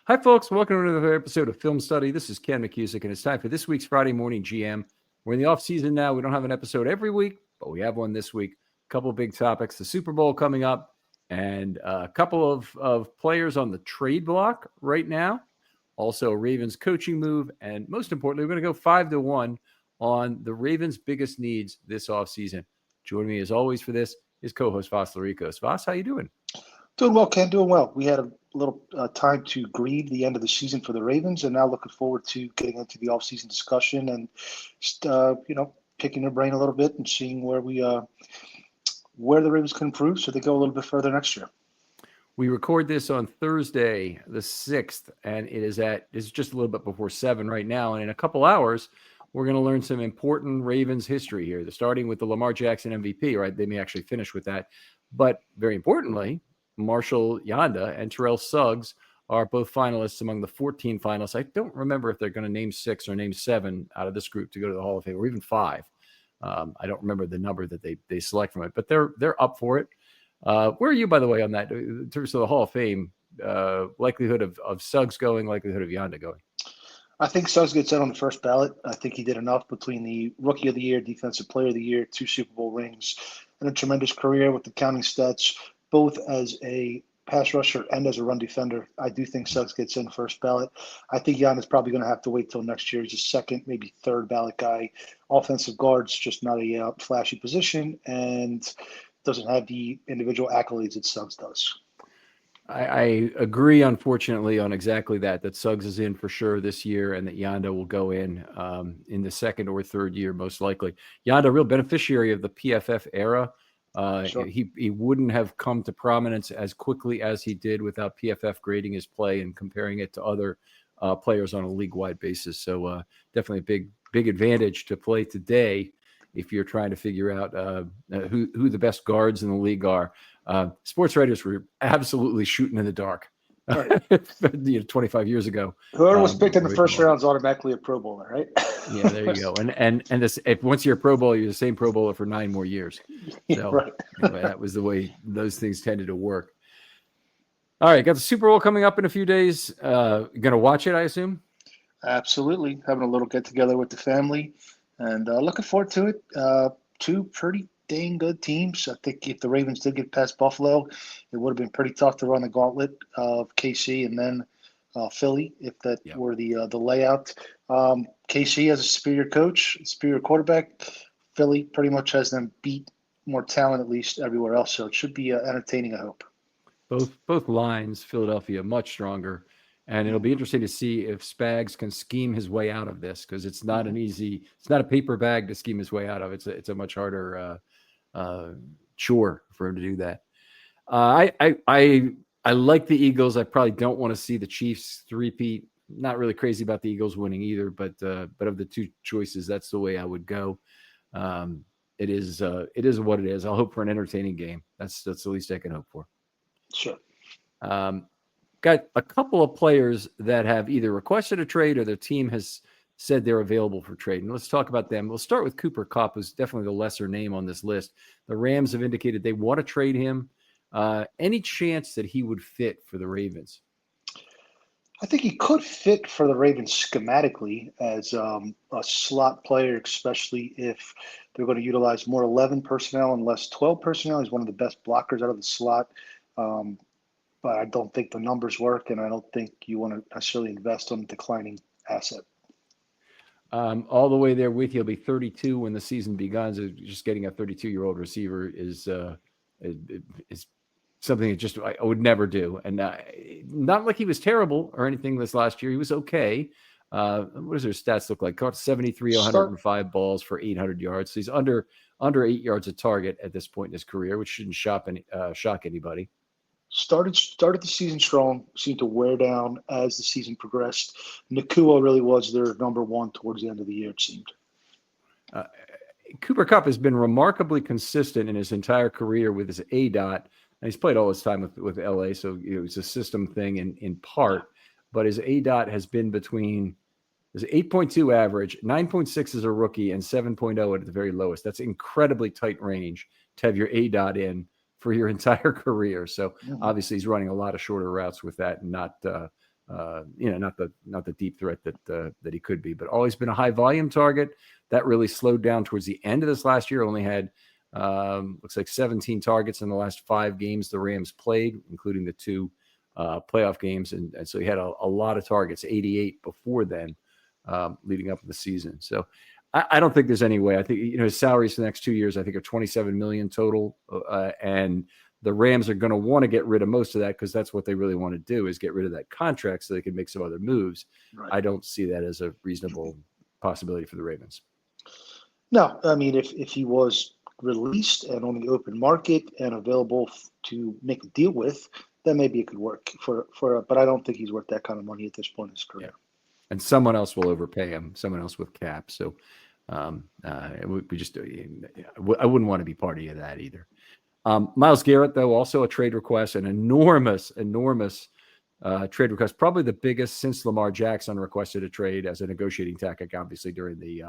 Hi, folks. Welcome to another episode of Film Study. This is Ken McCusick, and it's time for this week's Friday Morning GM. We're in the off season now. We don't have an episode every week, but we have one this week. A couple of big topics: the Super Bowl coming up, and a couple of players on the trade block right now. Also, a Ravens coaching move, and most importantly, we're going to go 5-1 on the Ravens' biggest needs this offseason. Joining me, as always, for this is co-host Vas Laricos. Vas, how you doing? Doing well, Ken. Doing well. We had a little time to grieve the end of the season for the Ravens, and now looking forward to getting into the offseason discussion and just picking their brain a little bit and seeing where the Ravens can improve so they go a little bit further next year. We record this on Thursday, the 6th, and it's just a little bit before 7 right now. And in a couple hours, we're going to learn some important Ravens history here. They're starting with the Lamar Jackson MVP, right? They may actually finish with that. But very importantly, Marshall Yanda and Terrell Suggs are both finalists among the 14 finalists. I don't remember if they're going to name 6 or name 7 out of this group to go to the Hall of Fame, or even 5. I don't remember the number that they select from it, but they're up for it. Where are you, by the way, on that in terms of the Hall of Fame? Likelihood of Suggs going, likelihood of Yanda going? I think Suggs gets in on the first ballot. I think he did enough between the Rookie of the Year, Defensive Player of the Year, 2 Super Bowl rings, and a tremendous career with the counting stats, both as a pass rusher and as a run defender. I do think Suggs gets in first ballot. I think Yanda's probably going to have to wait till next year. He's a second, maybe third ballot guy. Offensive guard's just not a flashy position and doesn't have the individual accolades that Suggs does. I agree, unfortunately, on exactly that Suggs is in for sure this year and that Yanda will go in the second or third year, most likely. Yanda, a real beneficiary of the PFF era. Sure. He wouldn't have come to prominence as quickly as he did without PFF grading his play and comparing it to other players on a league-wide basis. So definitely a big advantage to play today if you're trying to figure out who the best guards in the league are. Sports writers were absolutely shooting in the dark. Right. 25 years ago. Whoever was picked in the first round is automatically a Pro Bowler, right? Yeah, there you go. And this, if once you're a Pro Bowler, you're the same Pro Bowler for 9 more years. So right. Anyway, that was the way those things tended to work. All right, got the Super Bowl coming up in a few days. Going to watch it, I assume? Absolutely. Having a little get together with the family and looking forward to it. 2 pretty dang good teams. I think if the Ravens did get past Buffalo, it would have been pretty tough to run the gauntlet of KC and then Philly if that were the layout. KC has a superior coach, superior quarterback. Philly pretty much has them beat, more talent at least everywhere else. So it should be entertaining, I hope. Both lines, Philadelphia much stronger. And it'll be interesting to see if Spags can scheme his way out of this, because it's not it's not a paper bag to scheme his way out of. It's a much harder chore for him to do that. I like the Eagles. I probably don't want to see the Chiefs three-peat. Not really crazy about the Eagles winning either, but of the 2 choices, that's the way I would go. It is what it is. I'll hope for an entertaining game. That's the least I can hope for. Sure. Got a couple of players that have either requested a trade or their team has said they're available for trade. And let's talk about them. We'll start with Cooper Kupp, who's definitely the lesser name on this list. The Rams have indicated they want to trade him. Any chance that he would fit for the Ravens? I think he could fit for the Ravens schematically as a slot player, especially if they're going to utilize more 11 personnel and less 12 personnel. He's one of the best blockers out of the slot. But I don't think the numbers work, and I don't think you want to necessarily invest on a declining asset. All the way there with you. He'll be 32 when the season begins. Just getting a 32-year-old receiver is something that I would never do. And not like he was terrible or anything this last year. He was okay. What does their stats look like? Caught 73, 105 balls for 800 yards. So he's under 8 yards a target at this point in his career, which shouldn't shock anybody. Started the season strong, seemed to wear down as the season progressed. Nacua really was their number 1 towards the end of the year, it seemed. Cooper Kupp has been remarkably consistent in his entire career with his ADOT. And he's played all his time with LA, so it's a system thing in part. But his ADOT has been between his 8.2 average, 9.6 as a rookie, and 7.0 at the very lowest. That's incredibly tight range to have your ADOT in for your entire career. So obviously he's running a lot of shorter routes with that and not not the deep threat that he could be, but always been a high volume target. That really slowed down towards the end of this last year. Only had looks like 17 targets in the last 5 games the Rams played, including the 2 playoff games, and so he had a lot of targets, 88 before then, leading up to the season. So I don't think there's any way. I think his salaries for the next 2 years, I think, are $27 million total, and the Rams are going to want to get rid of most of that because that's what they really want to do, is get rid of that contract so they can make some other moves. Right. I don't see that as a reasonable possibility for the Ravens. No, I mean, if he was released and on the open market and available to make a deal with, then maybe it could work but I don't think he's worth that kind of money at this point in his career. Yeah. And someone else will overpay him, someone else with cap. So we just, I wouldn't want to be part of that either. Myles Garrett, though, also a trade request, an enormous trade request, probably the biggest since Lamar Jackson requested a trade as a negotiating tactic, obviously during the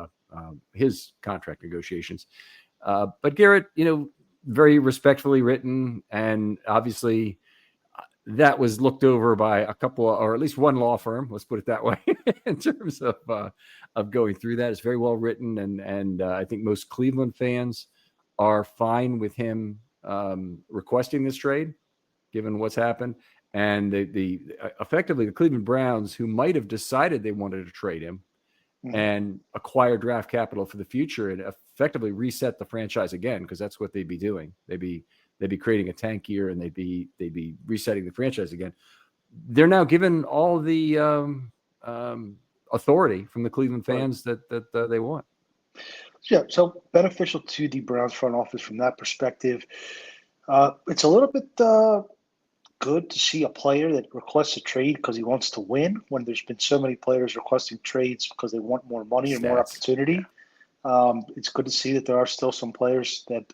his contract negotiations. But Garrett, very respectfully written, and obviously that was looked over by a couple, or at least one law firm, let's put it that way, in terms of going through that. It's very well written, and I think most Cleveland fans are fine with him requesting this trade, given what's happened. And effectively the Cleveland Browns, who might have decided they wanted to trade him and acquire draft capital for the future and effectively reset the franchise again, because that's what they'd be doing. They'd be creating a tank year, and they'd be resetting the franchise again. They're now given all the authority from the Cleveland fans that they want. Yeah, so beneficial to the Browns front office from that perspective. It's a little bit good to see a player that requests a trade because he wants to win, when there's been so many players requesting trades because they want more money and more opportunity. Yeah. It's good to see that there are still some players that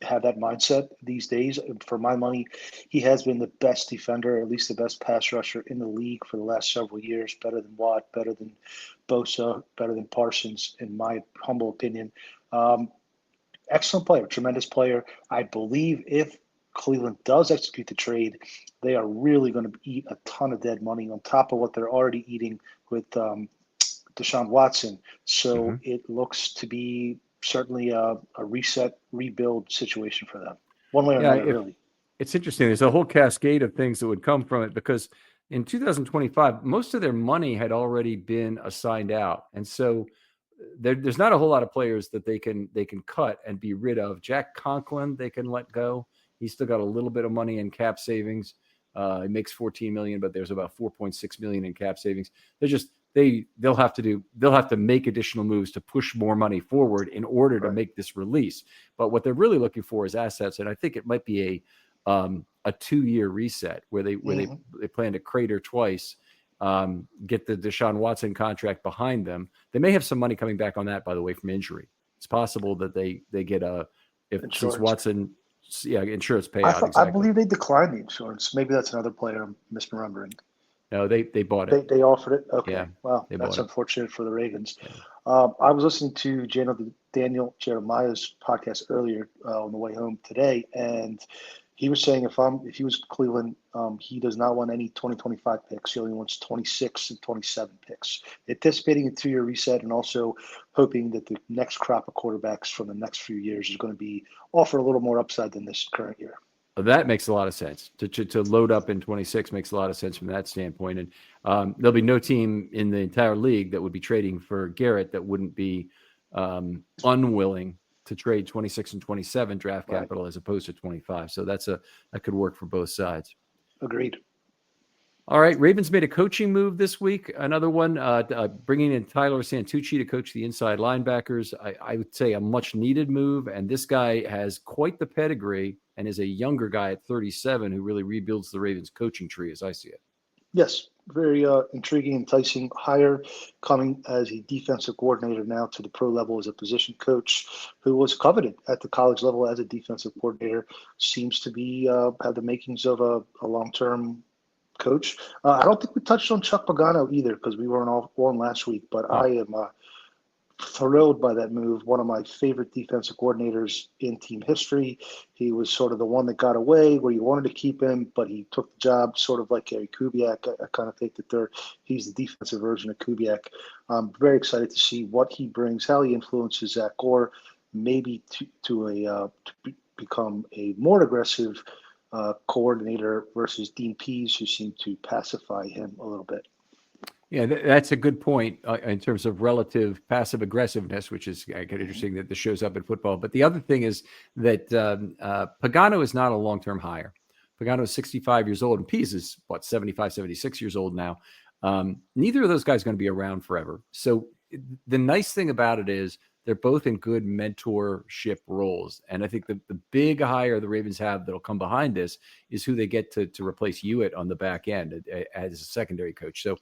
have that mindset these days. For my money, he has been the best defender, at least the best pass rusher in the league for the last several years, better than Watt, better than Bosa, better than Parsons, in my humble opinion. Excellent player, tremendous player. I believe if Cleveland does execute the trade, they are really going to eat a ton of dead money on top of what they're already eating with Deshaun Watson. So it looks to be certainly a reset, rebuild situation for them, one way or another, really. It's interesting. There's a whole cascade of things that would come from it, because in 2025, most of their money had already been assigned out. And so there's not a whole lot of players that they can cut and be rid of. Jack Conklin, they can let go. He's still got a little bit of money in cap savings. He makes $14 million, but there's about $4.6 million in cap savings. They'll have to make additional moves to push more money forward in order to make this release. But what they're really looking for is assets, and I think it might be a 2-year reset where they plan to crater twice, get the Deshaun Watson contract behind them. They may have some money coming back on that, by the way, from injury. It's possible that they get since Watson. Yeah, insurance payout. Exactly. I believe they declined the insurance. Maybe that's another player I'm misremembering. No, they bought it. They offered it? Okay. Yeah, well, that's unfortunate for the Ravens. Yeah. I was listening to Daniel Jeremiah's podcast earlier on the way home today, and he was saying if he was Cleveland, he does not want any 2025 picks. He only wants 26 and 27 picks. Anticipating a 2-year reset, and also hoping that the next crop of quarterbacks from the next few years is going to offer a little more upside than this current year. That makes a lot of sense. To load up in 26 makes a lot of sense from that standpoint. And there'll be no team in the entire league that would be trading for Garrett that wouldn't be unwilling to trade 26 and 27 draft capital as opposed to 25. So that could work for both sides. Agreed. All right. Ravens made a coaching move this week. Another one, bringing in Tyler Santucci to coach the inside linebackers. I would say a much needed move. And this guy has quite the pedigree and is a younger guy at 37 who really rebuilds the Ravens coaching tree as I see it. Yes. Very intriguing, enticing hire, coming as a defensive coordinator now to the pro level as a position coach, who was coveted at the college level as a defensive coordinator. Seems to be have the makings of a long-term coach. I don't think we touched on Chuck Pagano either, because we weren't all on last week, but I am thrilled by that move. One of my favorite defensive coordinators in team history. He was sort of the one that got away where you wanted to keep him, but he took the job sort of like Gary Kubiak. I kind of think that he's the defensive version of Kubiak. I'm very excited to see what he brings, how he influences Zach Gore, maybe to become a more aggressive coordinator versus Dean Pease, who seemed to pacify him a little bit. Yeah, that's a good point in terms of relative passive aggressiveness, which is kind of interesting that this shows up in football. But the other thing is that Pagano is not a long-term hire. Pagano is 65 years old, and Pease is, 75, 76 years old now. Neither of those guys are going to be around forever. So the nice thing about it is they're both in good mentorship roles. And I think the big hire the Ravens have that'll come behind this is who they get to replace Hewitt on the back end as a secondary coach. So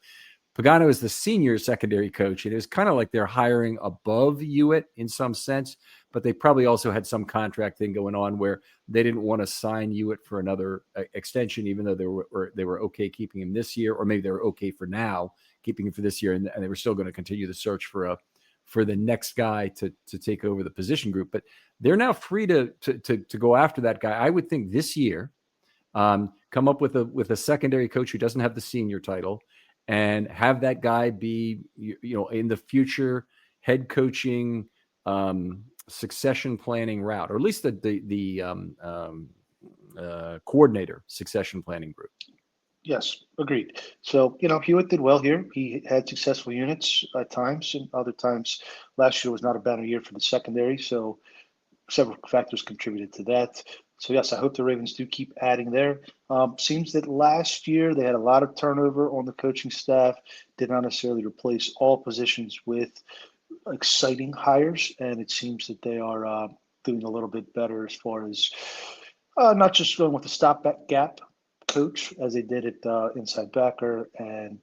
Pagano is the senior secondary coach, and it was kind of like they're hiring above Hewitt in some sense, but they probably also had some contract thing going on where they didn't want to sign Hewitt for another extension, even though they were okay keeping him this year, or maybe they were okay for now keeping him for this year, and they were still going to continue the search for the next guy to take over the position group. But they're now free to go after that guy. I would think this year, come up with a secondary coach who doesn't have the senior title, and have that guy be, in the future head coaching, succession planning route, or at least the coordinator succession planning group. Yes, agreed. So, Hewitt did well here. He had successful units at times, and other times last year was not a banner year for the secondary. So several factors contributed to that. So, yes, I hope the Ravens do keep adding there. Seems that last year they had a lot of turnover on the coaching staff, did not necessarily replace all positions with exciting hires, and it seems that they are doing a little bit better as far as not just going with the stopgap coach as they did at inside backer, and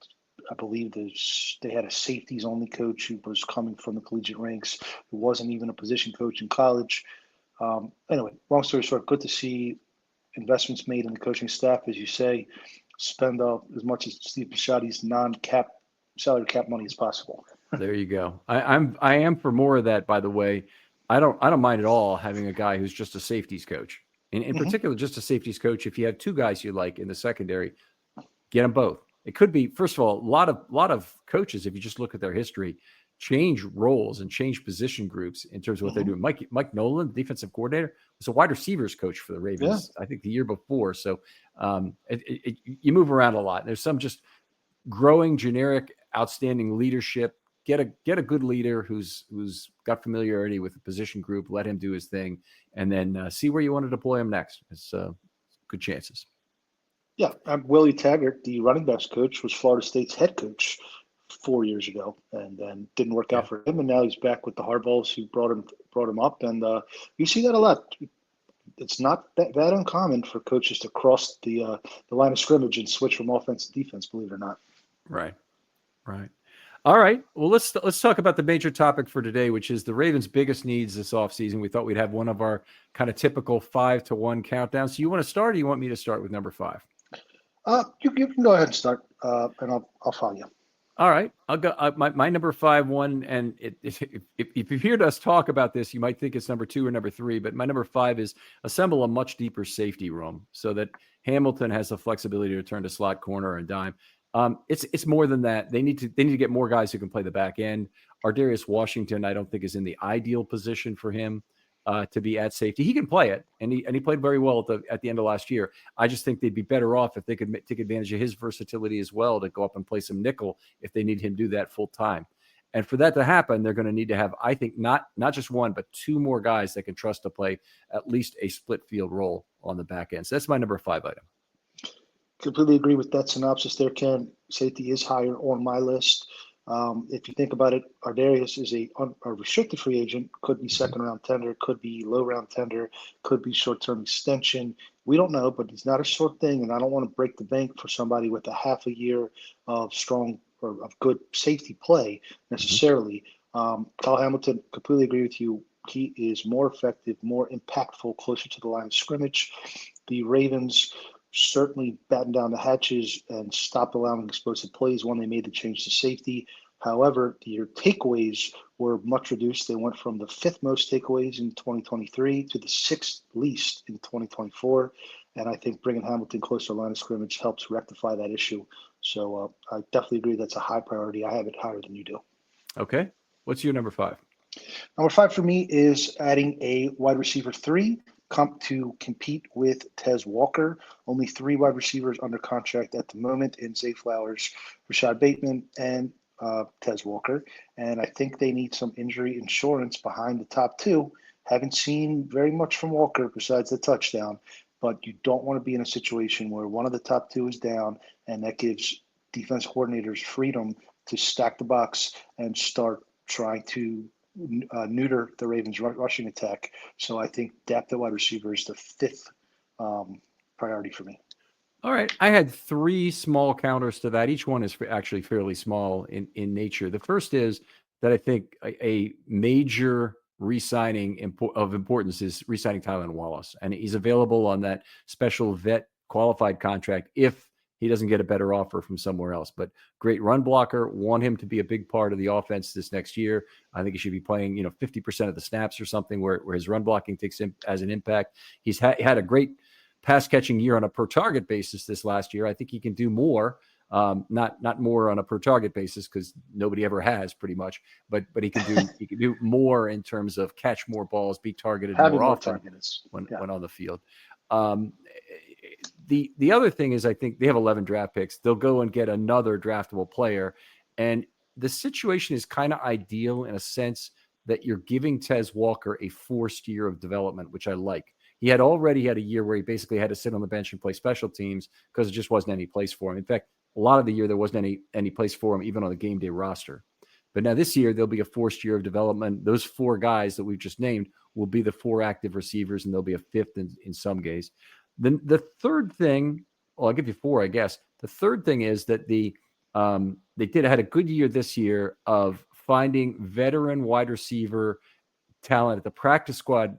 I believe they had a safeties only coach who was coming from the collegiate ranks, who wasn't even a position coach in college. Anyway, long story short, good to see investments made in the coaching staff, as you say, spend as much as Steve Bisciotti's non-cap salary cap money as possible. There you go. I am for more of that, by the way. I don't mind at all having a guy who's just a safeties coach. In particular, just a safeties coach. If you have two guys you like in the secondary, get them both. It could be, first of all, a lot of coaches, if you just look at their history, change roles and change position groups in terms of what they're doing. Mike Nolan, the defensive coordinator, was a wide receivers coach for the Ravens, I think the year before. So you move around a lot. There's some just growing generic, outstanding leadership. Get a good leader who's got familiarity with the position group. Let him do his thing, and then see where you want to deploy him next. It's good chances. Yeah, Willie Taggart, the running backs coach, was Florida State's head coach 4 years ago, and then didn't work out for him. And now he's back with the Hardballs, who brought him up, and you see that a lot. It's not that uncommon for coaches to cross the line of scrimmage and switch from offense to defense. Believe it or not. Right. All right. Well, let's talk about the major topic for today, which is the Ravens' biggest needs this offseason. We thought we'd have one of our kind of typical 5-to-1 countdowns. So you want to start, or you want me to start with number 5? You can go ahead and start, and I'll follow you. All right, I'll go. My number 5 one, and if you've heard us talk about this, you might think it's number 2 or number 3. But my number 5 is assemble a much deeper safety room so that Hamilton has the flexibility to turn to slot corner and dime. It's more than that. They need to get more guys who can play the back end. Ardarius Washington, I don't think, is in the ideal position for him to be at safety. He can play it, and he played very well at the end of last year. I just think they'd be better off if they could take advantage of his versatility as well to go up and play some nickel if they need him to do that full time. And for that to happen, they're going to need to have, I think, not just one, but 2 more guys that can trust to play at least a split field role on the back end. So that's my number 5 item. Completely agree with that synopsis there, Ken. Safety is higher on my list. If you think about it, Ardarius is a restricted free agent, could be second round tender, could be low round tender, could be short-term extension. We don't know, but it's not a short thing, and I don't want to break the bank for somebody with a half a year of strong or of good safety play necessarily. Kyle Hamilton, completely agree with you. He is more effective, more impactful, closer to the line of scrimmage. The Ravens certainly batten down the hatches and stopped allowing explosive plays when they made the change to safety. However, your takeaways were much reduced. They went from the fifth most takeaways in 2023 to the sixth least in 2024. And I think bringing Hamilton closer to line of scrimmage helps rectify that issue. So I definitely agree that's a high priority. I have it higher than you do. Okay. What's your number 5? Number 5 for me is adding a wide receiver 3 to compete with Tez Walker. Only 3 wide receivers under contract at the moment in Zay Flowers, Rashad Bateman, and Tez Walker. And I think they need some injury insurance behind the top 2. Haven't seen very much from Walker besides the touchdown, but you don't want to be in a situation where one of the top 2 is down, and that gives defense coordinators freedom to stack the box and start trying to neuter the Ravens' rushing attack. So I think depth at wide receiver is the 5th priority for me. All right. I had 3 small counters to that. Each one is actually fairly small in nature. The first is that I think a major re-signing of importance is re-signing Tylan Wallace. And he's available on that special vet qualified contract if he doesn't get a better offer from somewhere else. But great run blocker, want him to be a big part of the offense this next year. I think he should be playing, 50% of the snaps or something where his run blocking takes him as an impact. He's had a great pass catching year on a per target basis this last year. I think he can do more, not more on a per target basis because nobody ever has pretty much, but he can do more in terms of catch more balls, be targeted more often when on the field. The other thing is I think they have 11 draft picks. They'll go and get another draftable player. And the situation is kind of ideal in a sense that you're giving Tez Walker a forced year of development, which I like. He had already had a year where he basically had to sit on the bench and play special teams because it just wasn't any place for him. In fact, a lot of the year there wasn't any place for him, even on the game day roster. But now this year, there'll be a forced year of development. Those 4 guys that we've just named will be the 4 active receivers, and there'll be a 5th in some cases. Then the third thing, well, I'll give you 4, I guess. The third thing is that they had a good year this year of finding veteran wide receiver talent at the practice squad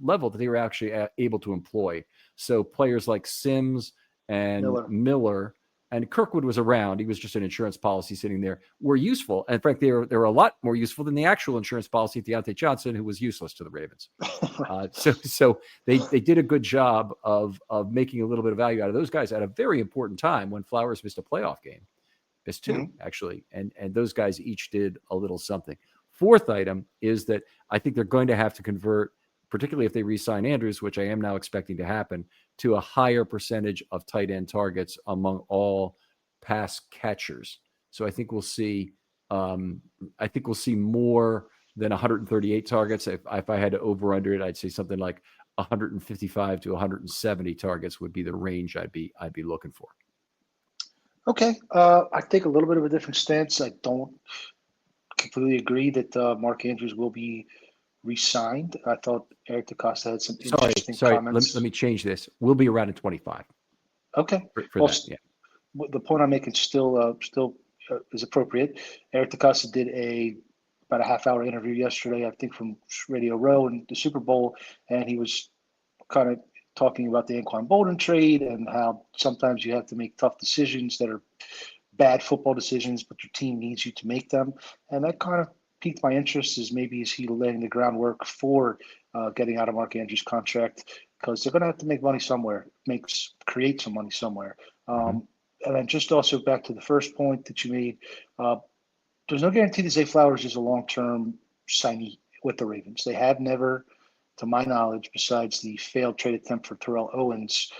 level that they were actually able to employ. So players like Sims and Miller and Kirkwood was around. He was just an insurance policy sitting there, were useful. And frankly, they were a lot more useful than the actual insurance policy of Deontay Johnson, who was useless to the Ravens. So they did a good job of making a little bit of value out of those guys at a very important time when Flowers missed a playoff game. Missed 2, actually. And those guys each did a little something. 4th item is that I think they're going to have to convert, particularly if they re-sign Andrews, which I am now expecting to happen, to a higher percentage of tight end targets among all pass catchers. So I think we'll see more than 138 targets. If I had to over under it, I'd say something like 155 to 170 targets would be the range I'd be looking for. Okay. I take a little bit of a different stance. I don't completely agree that Mark Andrews will be re-signed. I thought Eric DeCosta had some interesting comments. Let me change this. We'll be around in 25. Okay. For that, yeah. The point I'm making still is appropriate. Eric DeCosta did about a half-hour interview yesterday, I think, from Radio Row and the Super Bowl, and he was kind of talking about the Anquan Boldin trade and how sometimes you have to make tough decisions that are bad football decisions, but your team needs you to make them. And that kind of piqued my interest is he laying the groundwork for getting out of Mark Andrews' contract because they're going to have to make money somewhere, create some money somewhere. And then just also back to the first point that you made, there's no guarantee that Zay Flowers is a long-term signee with the Ravens. They have never, to my knowledge, besides the failed trade attempt for Terrell Owens,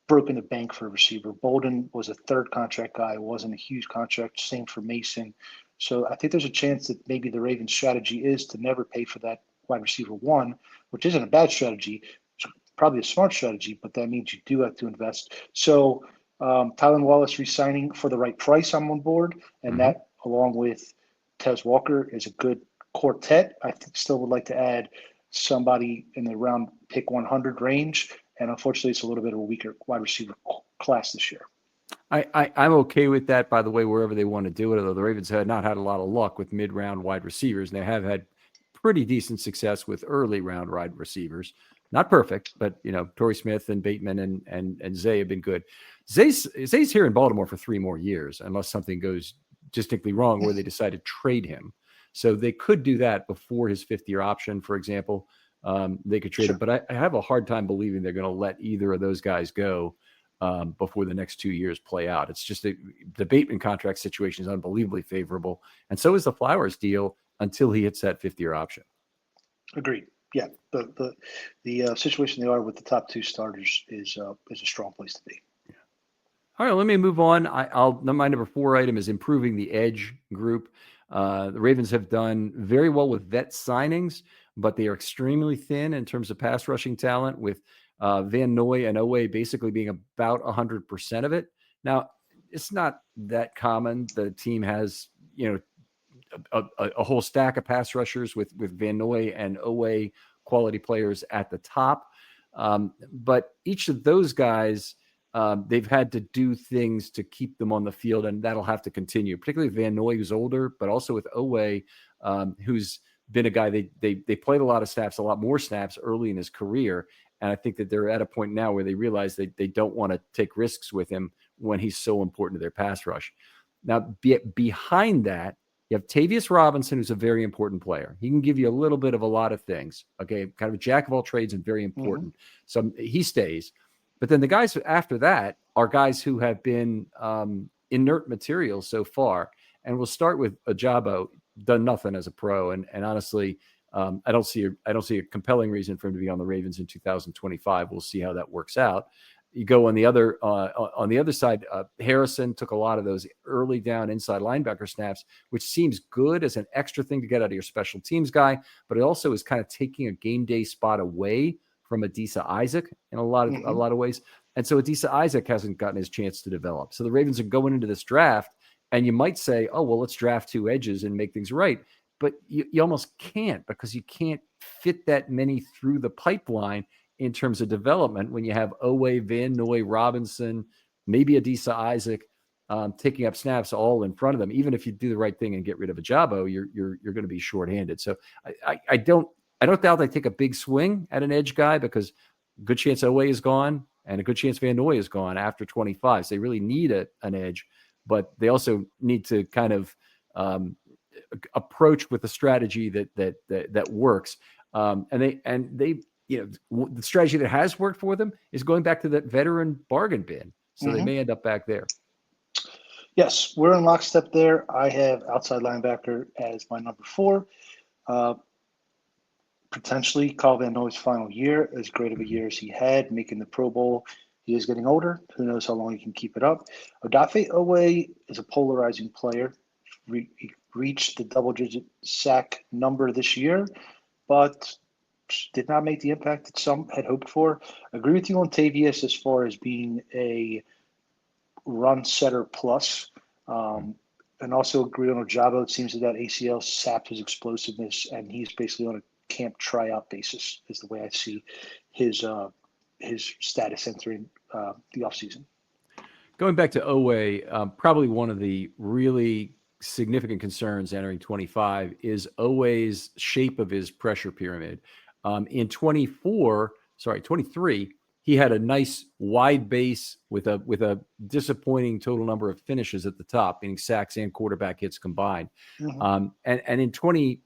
broken the bank for a receiver. Boldin was a 3rd contract guy. It wasn't a huge contract. Same for Mason. So I think there's a chance that maybe the Ravens' strategy is to never pay for that wide receiver 1, which isn't a bad strategy. It's probably a smart strategy, but that means you do have to invest. So Tylan Wallace re-signing for the right price, I'm on board. And that, along with Tez Walker, is a good quartet. I still would like to add somebody in the round pick 100 range. And unfortunately, it's a little bit of a weaker wide receiver class this year. I'm okay with that, by the way, wherever they want to do it, although the Ravens have not had a lot of luck with mid-round wide receivers, and they have had pretty decent success with early-round wide receivers. Not perfect, but, Torrey Smith and Bateman and Zay have been good. Zay's here in Baltimore for 3 more years, unless something goes distinctly wrong where they decided to trade him. So they could do that before his 5th-year option, for example. They could trade him, but I have a hard time believing they're going to let either of those guys go before the next 2 years play out. It's just the Bateman contract situation is unbelievably favorable, and so is the Flowers deal until he hits that 5th-year option. Agreed. Yeah, the situation they are with the top 2 starters is a strong place to be. All right, let me move on. My number 4 item is improving the edge group. The Ravens have done very well with vet signings, but they are extremely thin in terms of pass rushing talent, with Van Noy and Oweh basically being about 100% of it. Now, it's not that common. The team has, a whole stack of pass rushers with Van Noy and Oweh quality players at the top. But each of those guys, they've had to do things to keep them on the field, and that'll have to continue, particularly Van Noy, who's older, but also with Oweh, who's been a guy they played a lot more snaps early in his career. And I think that they're at a point now where they realize they don't want to take risks with him when he's so important to their pass rush. Now, behind that, you have Tavius Robinson, who's a very important player. He can give you a little bit of a lot of things. Okay, kind of a jack of all trades and very important. So he stays. But then the guys after that are guys who have been inert material so far. And we'll start with Ajabo, done nothing as a pro. And honestly, I don't see a compelling reason for him to be on the Ravens in 2025. We'll see how that works out. You go on the other side. Harrison took a lot of those early down inside linebacker snaps, which seems good as an extra thing to get out of your special teams guy, but it also is kind of taking a game day spot away from Adisa Isaac in a lot of ways. And so Adisa Isaac hasn't gotten his chance to develop. So the Ravens are going into this draft, and you might say, oh, well, let's draft 2 edges and make things right. But you almost can't, because you can't fit that many through the pipeline in terms of development when you have Oweh, Van Noy, Robinson, maybe Adisa Isaac taking up snaps all in front of them. Even if you do the right thing and get rid of Ajabo, you're going to be shorthanded. So I don't doubt they take a big swing at an edge guy, because good chance Oweh is gone and a good chance Van Noy is gone after 25. So they really need an edge, but they also need to kind of approach with a strategy that works. And they the strategy that has worked for them is going back to that veteran bargain bin. So they may end up back there. Yes, we're in lockstep there. I have outside linebacker as my number 4. Potentially Kyle Van Noy's final year, as great of a year as he had, making the Pro Bowl. He is getting older. Who knows how long he can keep it up. Odafe Oweh is a polarizing player. He reached the double-digit sack number this year, but did not make the impact that some had hoped for. Agree with you on Tavius as far as being a run setter plus. And also agree on Ajabo. It seems that ACL sapped his explosiveness, and he's basically on a camp tryout basis, is the way I see his status entering the offseason. Going back to Oweh, probably one of the really significant concerns entering 25 is Oweh's shape of his pressure pyramid. In 23, he had a nice wide base with a disappointing total number of finishes at the top, meaning sacks and quarterback hits combined. And in 20,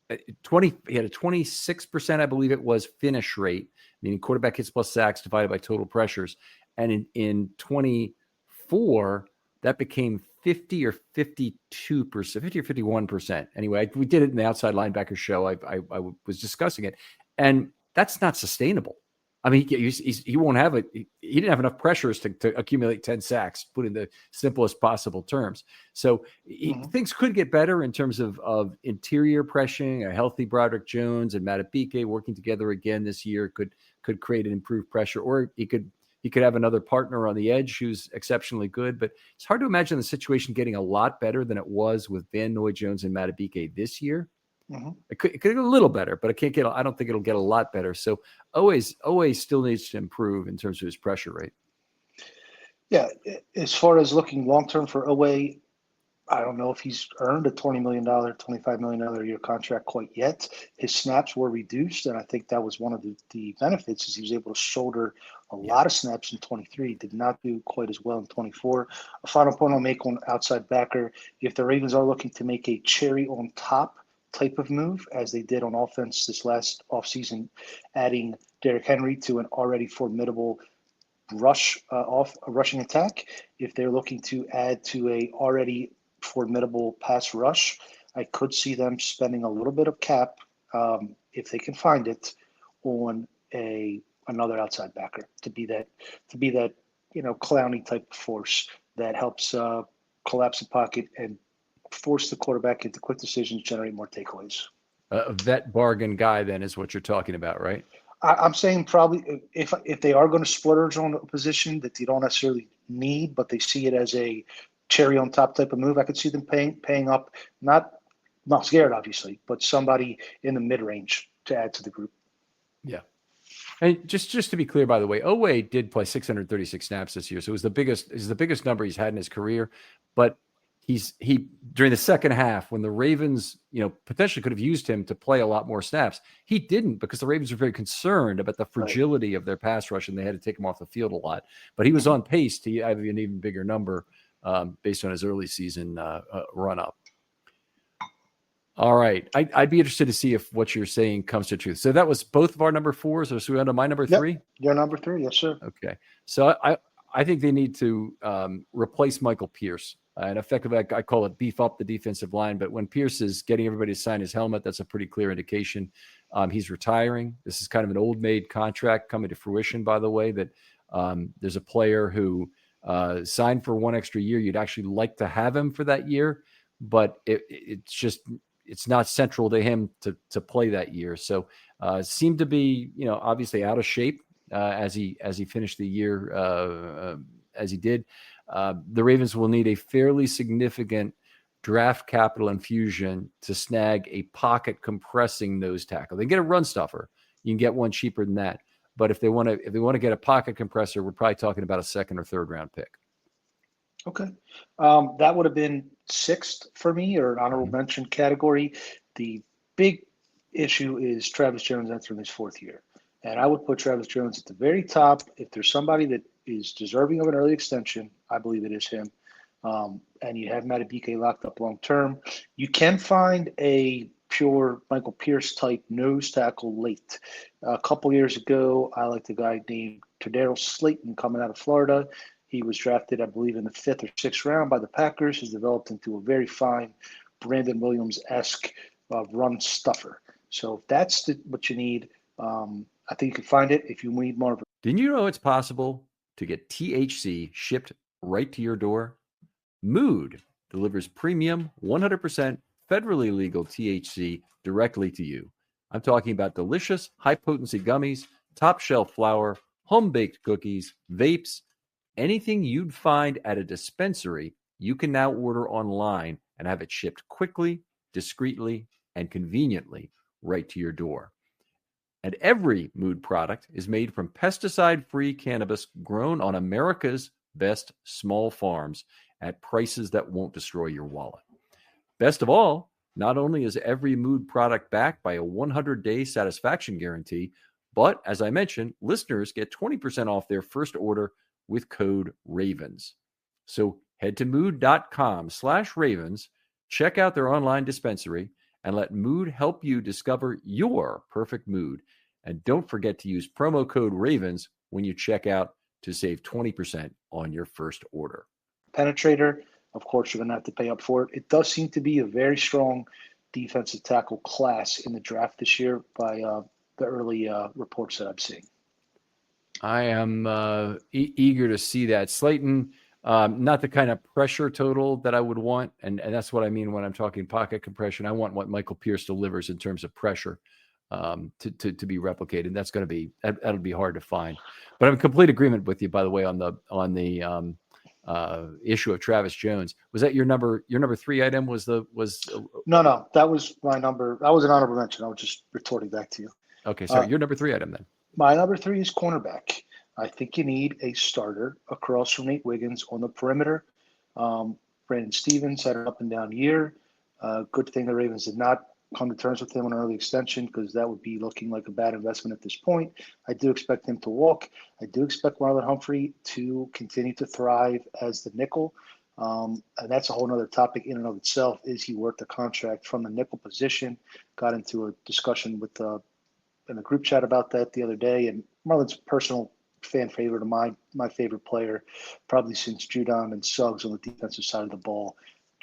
he had a 26%, I believe it was, finish rate, meaning quarterback hits plus sacks divided by total pressures. And in 24, that became 50 or 52%, 50 or 51%. Anyway, we did it in the outside linebacker show. I was discussing it, and that's not sustainable. I mean, he won't have it. He didn't have enough pressures to accumulate 10 sacks, put in the simplest possible terms. So things could get better in terms of interior pressing. A healthy Broderick Jones and Matabike working together again this year could create an improved pressure, or he could have another partner on the edge who's exceptionally good. But it's hard to imagine the situation getting a lot better than it was with Van Noy, Jones, and Matabike this year. It could get a little better, but I don't think it'll get a lot better. So Oweh still needs to improve in terms of his pressure rate. Yeah, as far as looking long-term for Oweh, I don't know if he's earned a $20 million, $25 million a year contract quite yet. His snaps were reduced, and I think that was one of the benefits is he was able to shoulder a lot of snaps in 23, did not do quite as well in 24. A final point I'll make on outside backer, if the Ravens are looking to make a cherry on top type of move, as they did on offense this last offseason, adding Derrick Henry to an already formidable rushing attack, if they're looking to add to a already formidable pass rush, I could see them spending a little bit of cap, if they can find it, on another outside backer to be that Clowney type of force that helps collapse the pocket and force the quarterback into quick decisions, generate more takeaways. A vet bargain guy, then, is what you're talking about, right? I'm saying probably if they are going to splurge on a position that they don't necessarily need, but they see it as a cherry on top type of move, I could see them paying up, not scared obviously, but somebody in the mid range to add to the group. Yeah. And just to be clear, by the way, Oweh did play 636 snaps this year, so it was the biggest number he's had in his career. But he during the second half, when the Ravens, potentially could have used him to play a lot more snaps, he didn't, because the Ravens were very concerned about the fragility of their pass rush, and they had to take him off the field a lot. But he was on pace to have an even bigger number based on his early season run up. All right. I'd be interested to see if what you're saying comes to truth. So that was both of our number fours, or so we on to my number three? Your number three, yes, sir. Okay. So I think they need to replace Michael Pierce. And effectively, I call it beef up the defensive line. But when Pierce is getting everybody to sign his helmet, that's a pretty clear indication he's retiring. This is kind of an old-maid contract coming to fruition, by the way, that there's a player who signed for one extra year. You'd actually like to have him for that year, but it's not central to him to play that year. So seemed to be, obviously out of shape as he finished the year as he did. The Ravens will need a fairly significant draft capital infusion to snag a pocket compressing nose tackle. They can get a run stuffer. You can get one cheaper than that. But if they want to get a pocket compressor, we're probably talking about a second or third round pick. Okay. That would have been sixth for me, or an honorable mention category. The big issue is Travis Jones entering his fourth year. And I would put Travis Jones at the very top. If there's somebody that is deserving of an early extension, I believe it is him. And you have Madubuike locked up long term. You can find a pure Michael Pierce type nose tackle late. A couple years ago, I liked a guy named Tadaro Slayton coming out of Florida. He was drafted, I believe, in the 5th or 6th round by the Packers. He's developed into a very fine Brandon Williams-esque run stuffer. So if that's what you need, I think you can find it if you need more. Didn't you know it's possible to get THC shipped right to your door? Mood delivers premium, 100% federally legal THC directly to you. I'm talking about delicious, high-potency gummies, top-shelf flour, home-baked cookies, vapes. Anything you'd find at a dispensary, you can now order online and have it shipped quickly, discreetly, and conveniently right to your door. And every Mood product is made from pesticide-free cannabis grown on America's best small farms at prices that won't destroy your wallet. Best of all, not only is every Mood product backed by a 100-day satisfaction guarantee, but as I mentioned, listeners get 20% off their first order with code RAVENS. So head to mood.com/ravens, check out their online dispensary, and let Mood help you discover your perfect mood. And don't forget to use promo code RAVENS when you check out to save 20% on your first order. Penetrator, of course, you're going to have to pay up for it. It does seem to be a very strong defensive tackle class in the draft this year by the early reports that I'm seeing. I am eager to see that. Slayton, not the kind of pressure total that I would want. And that's what I mean when I'm talking pocket compression. I want what Michael Pierce delivers in terms of pressure to be replicated. That's going to be, that'll be hard to find. But I'm in complete agreement with you, by the way, on the issue of Travis Jones. Was that your number 3 item? No, that was my number. That was an honorable mention. I was just retorting back to you. Okay, sorry, your number 3 item then. My number 3 is cornerback. I think you need a starter across from Nate Wiggins on the perimeter. Brandon Stevens had an up and down year. Good thing the Ravens did not come to terms with him on an early extension, because that would be looking like a bad investment at this point. I do expect him to walk. I do expect Marlon Humphrey to continue to thrive as the nickel. And that's a whole other topic in and of itself. Is he worth the contract from the nickel position? Got into a discussion with in a group chat about that the other day, and Marlon's a personal fan favorite of mine, my favorite player, probably since Judon and Suggs on the defensive side of the ball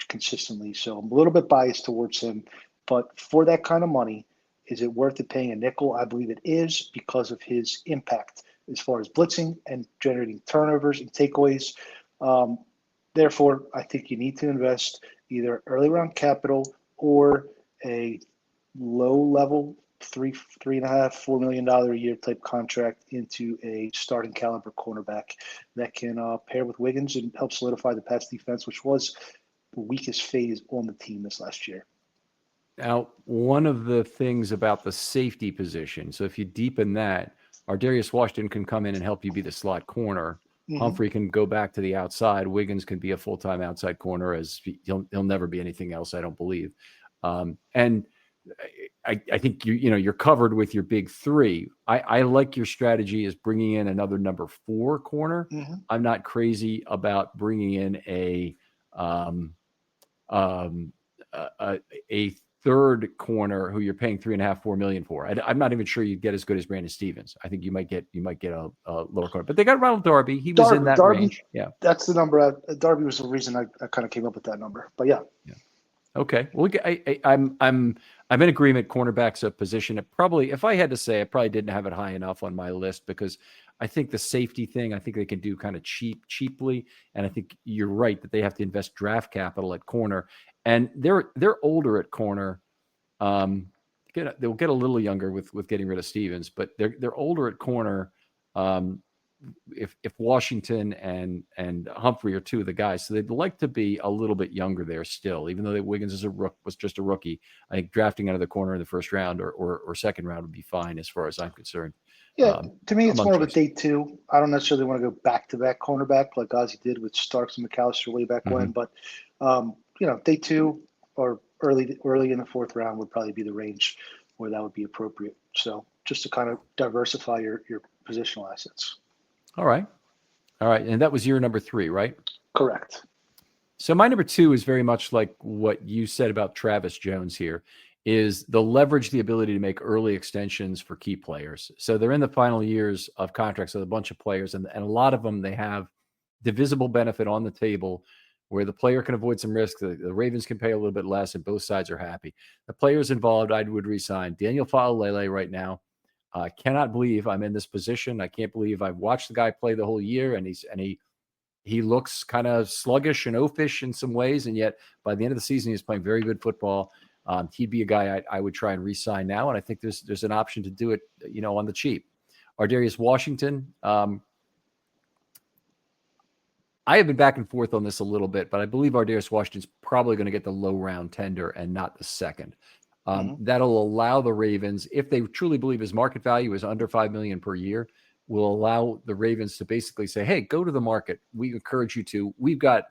consistently. So I'm a little bit biased towards him, but for that kind of money, is it worth it paying a nickel? I believe it is, because of his impact as far as blitzing and generating turnovers and takeaways. Therefore, I think you need to invest either early round capital or a low level $3.5, $4 million a year type contract into a starting caliber cornerback that can pair with Wiggins and help solidify the pass defense, which was the weakest phase on the team this last year. Now, one of the things about the safety position, so if you deepen that, Ardarius Washington can come in and help you be the slot corner. Mm-hmm. Humphrey can go back to the outside. Wiggins can be a full-time outside corner, as he'll never be anything else, I don't believe. And I think you're covered with your big three. I like your strategy is bringing in another number 4 corner. Mm-hmm. I'm not crazy about bringing in a third corner who you're paying $3.5, $4 million for. I'm not even sure you'd get as good as Brandon Stevens. I think you might get a lower corner, but they got Ronald Darby. He was in that range. Yeah, that's the number. Darby was the reason I kind of came up with that number. But yeah. Okay. Well, I'm in agreement. Cornerback's a position that probably, if I had to say, I probably didn't have it high enough on my list, because I think the safety thing, I think they can do kind of cheaply. And I think you're right that they have to invest draft capital at corner, and they're older at corner. They'll get a little younger with getting rid of Stevens, but they're older at corner. If Washington and Humphrey are 2 of the guys, so they'd like to be a little bit younger there still, even though Wiggins was just a rookie. I think drafting out of the corner in the first round or second round would be fine as far as I'm concerned. Yeah, to me, it's more of a day 2. I don't necessarily want to go back-to-back cornerback like Ozzie did with Starks and McAllister way back when, but day 2 or early in the 4th round would probably be the range where that would be appropriate. So just to kind of diversify your positional assets. All right. And that was your number 3, right? Correct. So my number 2 is very much like what you said about Travis Jones here, is the leverage, the ability to make early extensions for key players. So they're in the final years of contracts with a bunch of players, and a lot of them, they have divisible benefit on the table where the player can avoid some risk. The Ravens can pay a little bit less, and both sides are happy. The players involved, I would re-sign Daniel Faalele right now. I cannot believe I'm in this position. I can't believe I've watched the guy play the whole year, and he looks kind of sluggish and oafish in some ways, and yet by the end of the season, he's playing very good football. He'd be a guy I would try and re-sign now, and I think there's an option to do it, on the cheap. Ardarius Washington. I have been back and forth on this a little bit, but I believe Ardarius Washington's probably going to get the low round tender and not the second. That'll allow the Ravens, if they truly believe his market value is under $5 million per year, will allow the Ravens to basically say, hey, go to the market. We encourage you to. We've got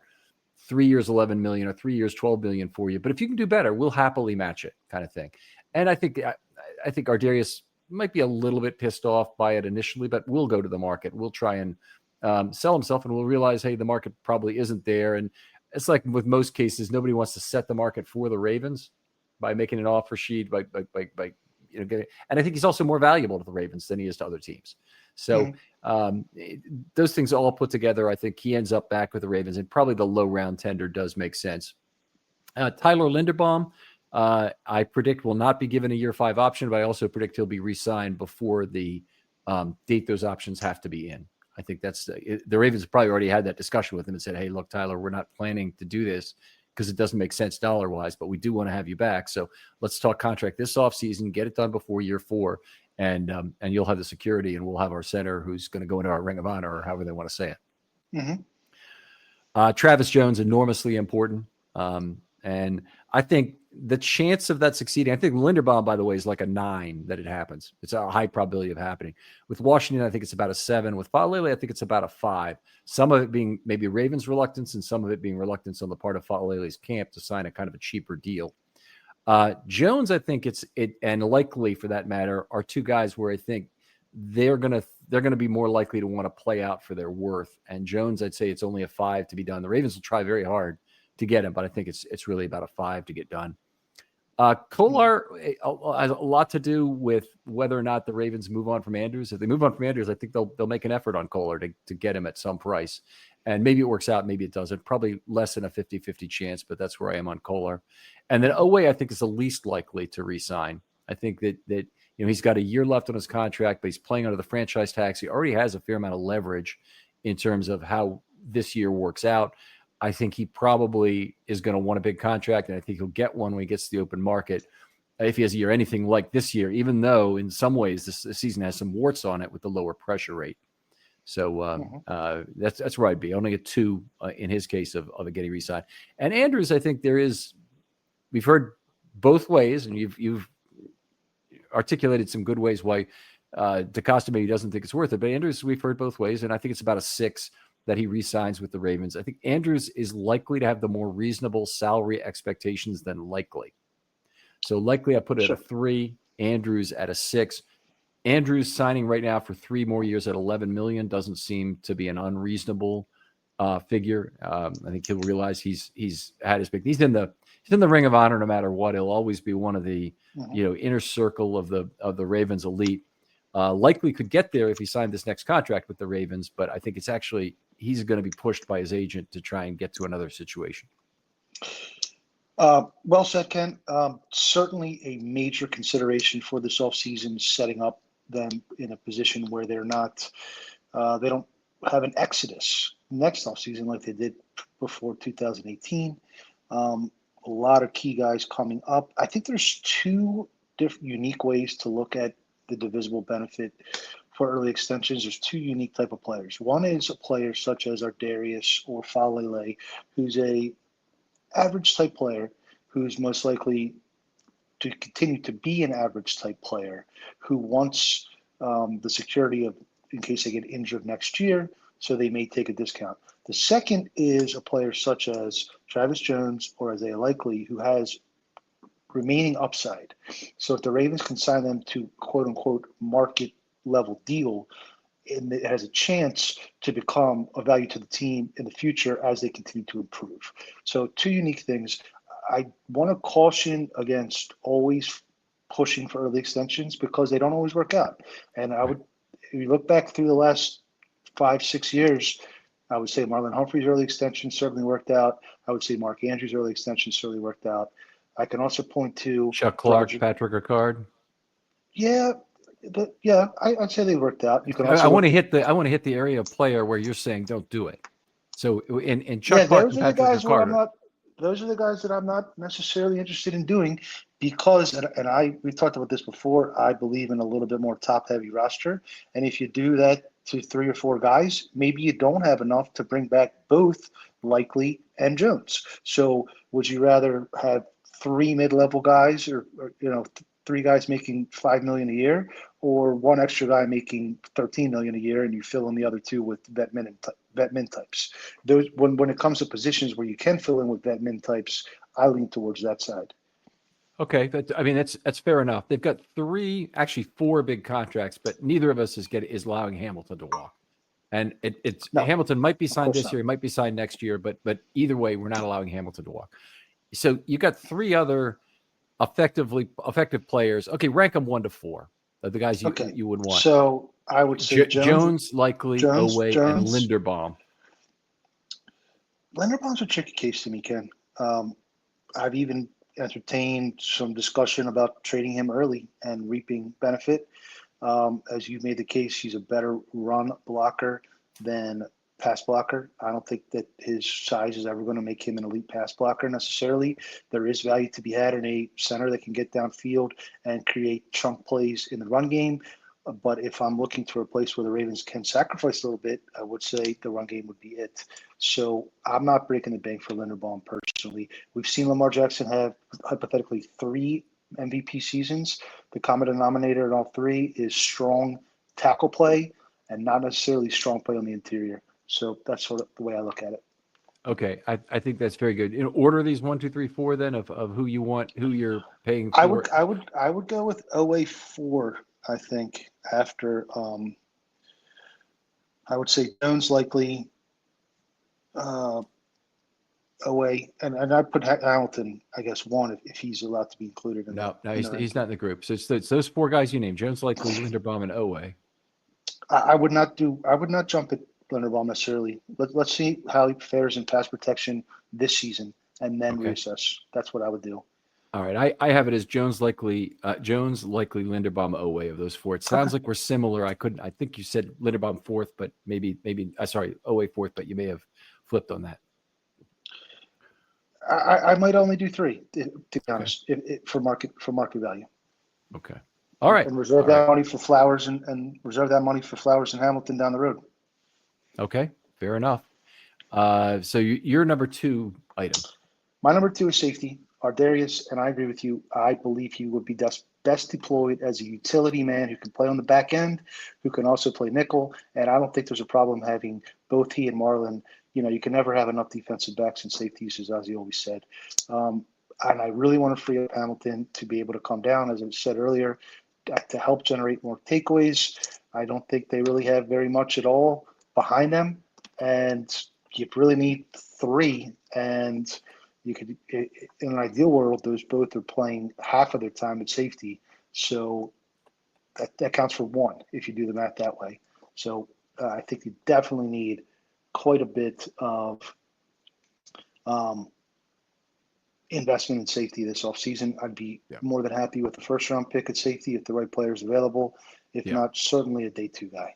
3 years, $11 million, or 3 years, $12 million for you. But if you can do better, we'll happily match it, kind of thing. And I think Ardarius might be a little bit pissed off by it initially, but we'll go to the market. We'll try and sell himself, and we'll realize, hey, the market probably isn't there. And it's like with most cases, nobody wants to set the market for the Ravens by making an offer sheet, by getting, and I think he's also more valuable to the Ravens than he is to other teams. So those things all put together, I think he ends up back with the Ravens, and probably the low round tender does make sense. Tyler Linderbaum, I predict will not be given a year 5 option, but I also predict he'll be re-signed before the date those options have to be in. I think that's the Ravens probably already had that discussion with him and said, hey, look, Tyler, we're not planning to do this because it doesn't make sense dollar-wise, but we do want to have you back. So let's talk contract this offseason, get it done before year 4, and you'll have the security, and we'll have our center who's going to go into our Ring of Honor, or however they want to say it. Mm-hmm. Travis Jones, enormously important. And I think the chance of that succeeding, I think Linderbaum, by the way, is like a 9 that it happens. It's a high probability of happening. With Washington, I think it's about a 7. With Falele, I think it's about a 5. Some of it being maybe Ravens' reluctance, and some of it being reluctance on the part of Falele's camp to sign a kind of a cheaper deal. Jones, I think and Likely for that matter, are two guys where I think they're gonna be more likely to want to play out for their worth. And Jones, I'd say it's only a 5 to be done. The Ravens will try very hard to get him, but I think it's really about a 5 to get done. Kolar has a lot to do with whether or not the Ravens move on from Andrews. If they move on from Andrews, I think they'll make an effort on Kolar to get him at some price. And maybe it works out, maybe it doesn't. Probably less than a 50-50 chance, but that's where I am on Kolar. And then Oweh, I think, is the least likely to re-sign. I think that he's got a year left on his contract, but he's playing under the franchise tax. He already has a fair amount of leverage in terms of how this year works out. I think he probably is going to want a big contract, and I think he'll get one when he gets to the open market. If he has a year anything like this year, even though in some ways this season has some warts on it with the lower pressure rate. So that's where I'd be. Only a 2 in his case of a getting re-signed. And Andrews, I think we've heard both ways, and you've articulated some good ways why DeCosta maybe doesn't think it's worth it. But Andrews, we've heard both ways, and I think it's about a 6 that he re-signs with the Ravens. I think Andrews is likely to have the more reasonable salary expectations than Likely. So Likely I put it at a 3, Andrews at a 6. Andrews signing right now for 3 more years at $11 million doesn't seem to be an unreasonable figure. I think he'll realize he's had his big. He's in the Ring of Honor no matter what. He'll always be one of the inner circle of the Ravens elite. Likely could get there if he signed this next contract with the Ravens, but I think he's going to be pushed by his agent to try and get to another situation. Well said, Ken. Certainly a major consideration for this offseason is setting up them in a position where they don't have an exodus next offseason like they did before 2018. A lot of key guys coming up. I think there's 2 different unique ways to look at the divisible benefit for early extensions. There's 2 unique type of players. One is a player such as Ardarius or Falele, who's a average type player who's most likely to continue to be an average type player who wants the security of in case they get injured next year, so they may take a discount. The second is a player such as Travis Jones or Isaiah Likely who has remaining upside. So if the Ravens can sign them to quote unquote market level deal, and it has a chance to become a value to the team in the future as they continue to improve. So 2 unique things. I want to caution against always pushing for early extensions because they don't always work out. And if you look back through the last 5-6 years, I would say Marlon Humphrey's early extension certainly worked out. I would say Mark Andrews' early extension certainly worked out. I can also point to Chuck Clark, Patrick Ricard. Yeah, I'd say they worked out. You can also I want to hit the area of player where you're saying don't do it. So in Chuck Clark and Patrick Ricard. Those are the guys that I'm not necessarily interested in doing because, and we've talked about this before, I believe in a little bit more top-heavy roster. And if you do that to 3 or 4 guys, maybe you don't have enough to bring back both Likely and Jones. So would you rather have 3 mid-level guys or 3 guys making $5 million a year or 1 extra guy making $13 million a year and you fill in the other 2 with vet min types? Those when it comes to positions where you can fill in with vet min types, I lean towards that side. Okay, that's fair enough. They've got 4 big contracts, but neither of us is allowing Hamilton to walk. And Hamilton might be signed this year, he might be signed next year, but either way, we're not allowing Hamilton to walk. So you got 3 other effective players. Okay, rank them 1 to 4. The guys you would want. So I would say Jones, Likely, Oweh, and Linderbaum. Linderbaum's a tricky case to me, Ken. I've even entertained some discussion about trading him early and reaping benefit. As you made the case, he's a better run blocker than pass blocker. I don't think that his size is ever going to make him an elite pass blocker necessarily. There is value to be had in a center that can get downfield and create chunk plays in the run game. But if I'm looking to a place where the Ravens can sacrifice a little bit, I would say the run game would be it. So I'm not breaking the bank for Linderbaum personally. We've seen Lamar Jackson have hypothetically 3 MVP seasons. The common denominator in all 3 is strong tackle play and not necessarily strong play on the interior. So that's sort of the way I look at it. Okay, I think that's very good. Order these 1, 2, 3, 4 then of who you want, who you're paying for. I would go with OA4. I think after I would say Jones likely, OA, and I put Hamilton, I guess, 1 if he's allowed to be included. No, he's not in the group. So it's those 4 guys you named: Jones, likely, Linderbaum, and Owe. I would not jump at Linderbaum necessarily. Let's see how he fares in pass protection this season, and then reassess. That's what I would do. All right, I have it as Jones likely, Linderbaum, Owe of those 4. It sounds like we're similar. I think you said Linderbaum 4th, but maybe sorry, Owe 4th, but you may have flipped on that. I might only do 3 to be honest, for market value. Okay. All right. And reserve that money for Flowers and reserve that money for Flowers and Hamilton down the road. Okay, fair enough. So your number 2 item. My number 2 is safety. Ardarius, and I agree with you. I believe he would be best deployed as a utility man who can play on the back end, who can also play nickel. And I don't think there's a problem having both he and Marlon. You can never have enough defensive backs and safeties, as Ozzie always said. And I really want to free up Hamilton to be able to come down, as I said earlier, to help generate more takeaways. I don't think they really have very much at all behind them. And you really need 3. And you could, in an ideal world, those both are playing half of their time at safety. So that counts for 1 if you do the math that way. So I think you definitely need quite a bit of investment in safety this offseason. I'd be more than happy with the first-round pick at safety if the right player is available. If not, certainly a day 2 guy.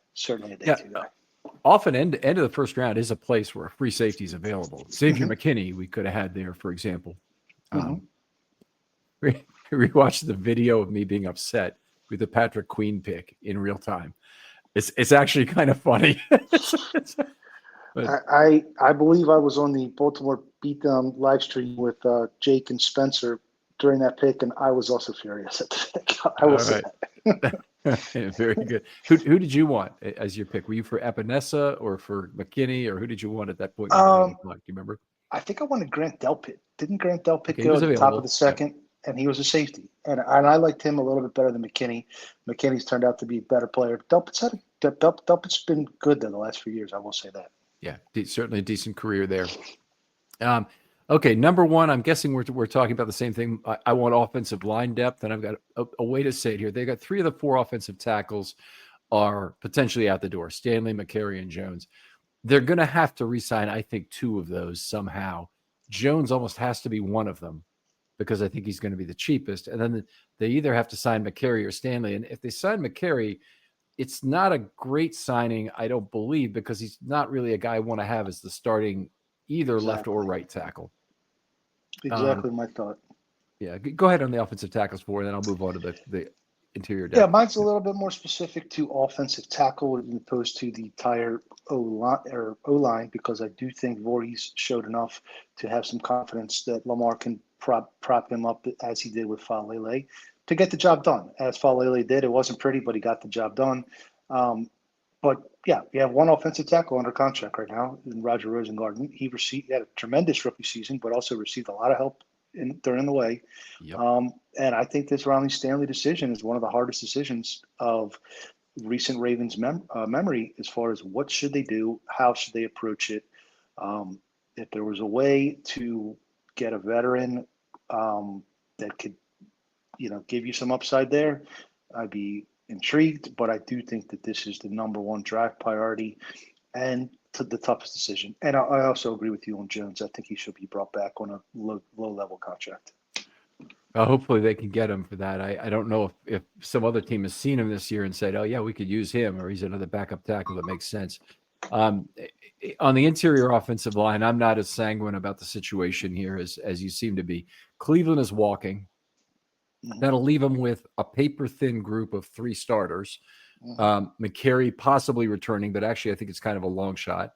Often end of the first round is a place where free safety is available. Xavier McKinney, we could have had there, for example. Rewatched the video of me being upset with the Patrick Queen pick in real time. It's actually kind of funny. But I believe I was on the Baltimore Beatdown live stream with Jake and Spencer during that pick, and I was also furious at the pick. I will say that. Very good. Who did you want as your pick? Were you for Epinesa or for McKinney, or who did you want at that point? Do you remember? I think I wanted Grant Delpit. Didn't Grant Delpit go at the top of the second? And he was a safety. And I liked him a little bit better than McKinney. McKinney's turned out to be a better player. Delpit's been good though the last few years. I will say that. Yeah, certainly a decent career there. Okay, number 1, I'm guessing we're talking about the same thing. I want offensive line depth, and I've got a way to say it here. They got 3 of the 4 offensive tackles are potentially out the door: Stanley, McCary, and Jones. They're going to have to re-sign, I think, 2 of those somehow. Jones almost has to be one of them because I think he's going to be the cheapest. And then they either have to sign McCary or Stanley. And if they sign McCary, it's not a great signing, I don't believe, because he's not really a guy I want to have as the starting either left or right tackle. Exactly my thought. Yeah, go ahead on the offensive tackles and then I'll move on to the interior depth. Yeah, mine's a little bit more specific to offensive tackle as opposed to the entire O-line, because I do think Voorhees showed enough to have some confidence that Lamar can prop him up as he did with Falele to get the job done. As Falele did, it wasn't pretty, but he got the job done. But yeah, we have 1 offensive tackle under contract right now in Roger Rosengarten. He had a tremendous rookie season, but also received a lot of help during the way. Yep. And I think this Ronnie Stanley decision is one of the hardest decisions of recent Ravens memory as far as what should they do, how should they approach it. If there was a way to get a veteran that could, give you some upside there, I'd be intrigued. But I do think that this is the number 1 draft priority and the toughest decision. And I also agree with you on Jones. I think he should be brought back on a low-level contract. Hopefully they can get him for that. I don't know if some other team has seen him this year and said, oh, yeah, we could use him, or he's another backup tackle that makes sense. On the interior offensive line, I'm not as sanguine about the situation here as you seem to be. Cleveland is walking. That'll leave them with a paper-thin group of 3 starters. McCary possibly returning, but actually I think it's kind of a long shot.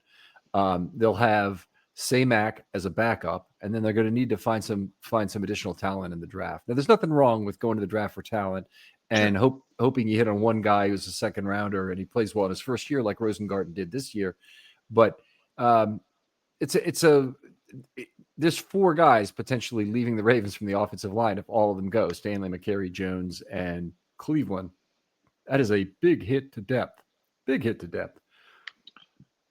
They'll have Samac as a backup, and then they're going to need to find some additional talent in the draft. Now, there's nothing wrong with going to the draft for talent and hoping you hit on one guy who's a second rounder and he plays well in his first year, like Rosengarten did this year. But there's four guys potentially leaving the Ravens from the offensive line if all of them go: Stanley, McCary, Jones, and Cleveland. That is a big hit to depth. Big hit to depth.